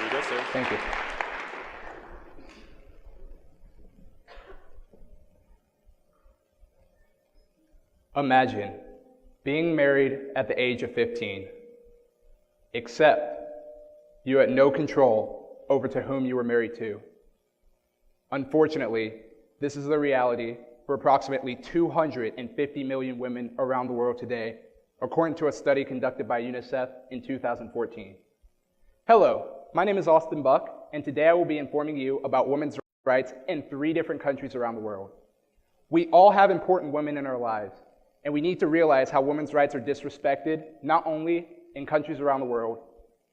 you go, sir. Thank you. Imagine being married at the age of 15, except you had no control over to whom you were married to. Unfortunately, this is the reality for approximately 250 million women around the world today, according to a study conducted by UNICEF in 2014. Hello, my name is Austin Buck, and today I will be informing you about women's rights in 3 different countries around the world. We all have important women in our lives, and we need to realize how women's rights are disrespected, not only in countries around the world,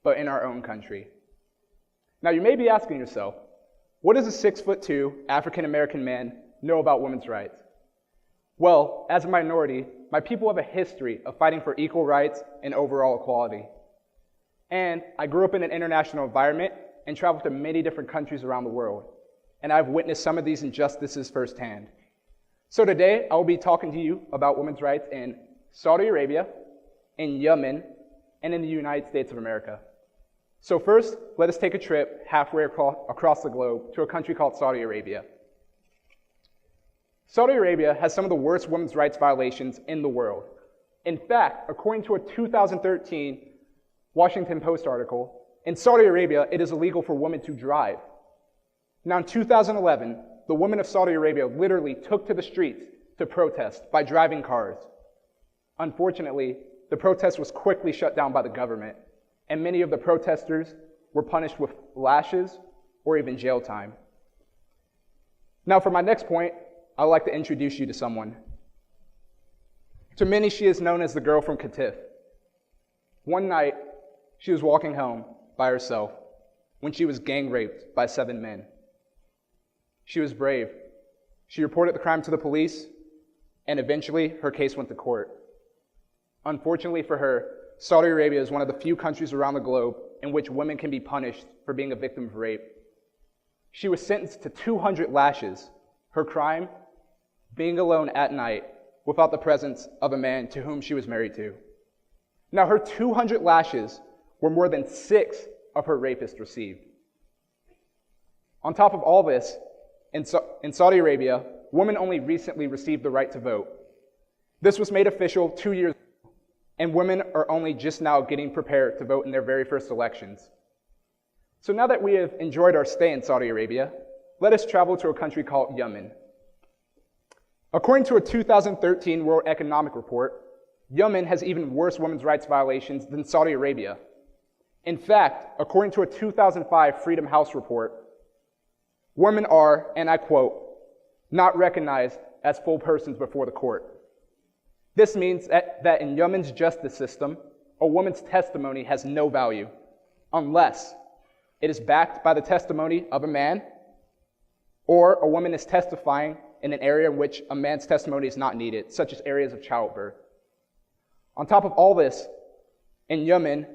but in our own country. Now, you may be asking yourself, what does a 6'2" African-American man know about women's rights? Well, as a minority, my people have a history of fighting for equal rights and overall equality. And I grew up in an international environment and traveled to many different countries around the world, and I've witnessed some of these injustices firsthand. So today, I will be talking to you about women's rights in Saudi Arabia, in Yemen, and in the United States of America. So first, let us take a trip halfway across the globe to a country called Saudi Arabia. Saudi Arabia has some of the worst women's rights violations in the world. In fact, according to a 2013 Washington Post article, in Saudi Arabia, it is illegal for women to drive. Now, in 2011, the women of Saudi Arabia literally took to the streets to protest by driving cars. Unfortunately, the protest was quickly shut down by the government, and many of the protesters were punished with lashes or even jail time. Now, for my next point, I'd like to introduce you to someone. To many, she is known as the girl from Qatif. One night, she was walking home by herself when she was gang raped by 7 men. She was brave. She reported the crime to the police, and eventually her case went to court. Unfortunately for her, Saudi Arabia is one of the few countries around the globe in which women can be punished for being a victim of rape. She was sentenced to 200 lashes, her crime being alone at night without the presence of a man to whom she was married to. Now, her 200 lashes were more than 6 of her rapists received. On top of all this, in Saudi Arabia, women only recently received the right to vote. This was made official 2 years ago, and women are only just now getting prepared to vote in their very first elections. So now that we have enjoyed our stay in Saudi Arabia, let us travel to a country called Yemen. According to a 2013 World Economic Report, Yemen has even worse women's rights violations than Saudi Arabia. In fact, according to a 2005 Freedom House report, women are, and I quote, not recognized as full persons before the court. This means that in Yemen's justice system, a woman's testimony has no value unless it is backed by the testimony of a man, or a woman is testifying in an area in which a man's testimony is not needed, such as areas of childbirth. On top of all this, in Yemen,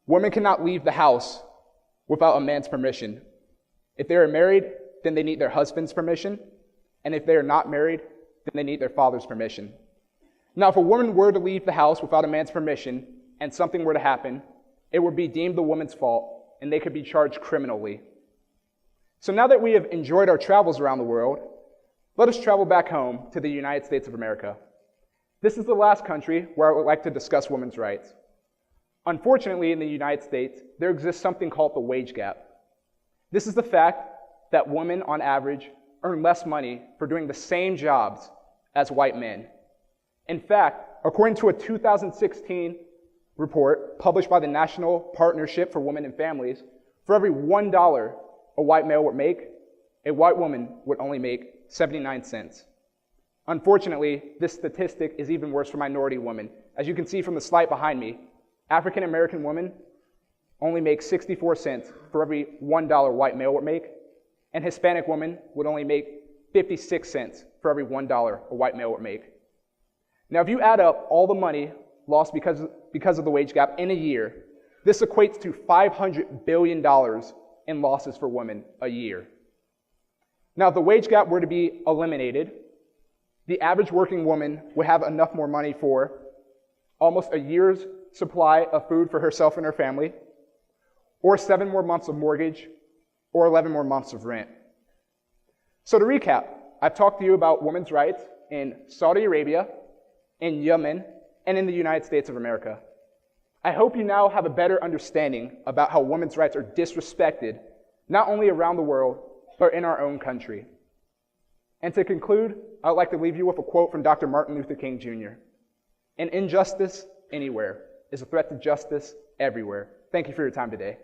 women cannot leave the house without a man's permission. If they are married, then they need their husband's permission, and if they are not married, then they need their father's permission. Now, if a woman were to leave the house without a man's permission and something were to happen, it would be deemed the woman's fault, and they could be charged criminally. So now that we have enjoyed our travels around the world, let us travel back home to the United States of America. This is the last country where I would like to discuss women's rights. Unfortunately, in the United States, there exists something called the wage gap. This is the fact that women, on average, earn less money for doing the same jobs as white men. In fact, according to a 2016 report published by the National Partnership for Women and Families, for every $1 a white male would make, a white woman would only make 79 cents. Unfortunately, this statistic is even worse for minority women. As you can see from the slide behind me, African American women only make 64 cents for every $1 white male would make, and Hispanic women would only make 56 cents for every $1 a white male would make. Now, if you add up all the money lost because of the wage gap in a year, this equates to $500 billion in losses for women a year. Now, if the wage gap were to be eliminated, the average working woman would have enough more money for almost a year's supply of food for herself and her family, or 7 more months of mortgage, or 11 more months of rent. So to recap, I've talked to you about women's rights in Saudi Arabia, in Yemen, and in the United States of America. I hope you now have a better understanding about how women's rights are disrespected, not only around the world, but in our own country. And to conclude, I would like to leave you with a quote from Dr. Martin Luther King Jr. "An injustice anywhere is a threat to justice everywhere." Thank you for your time today.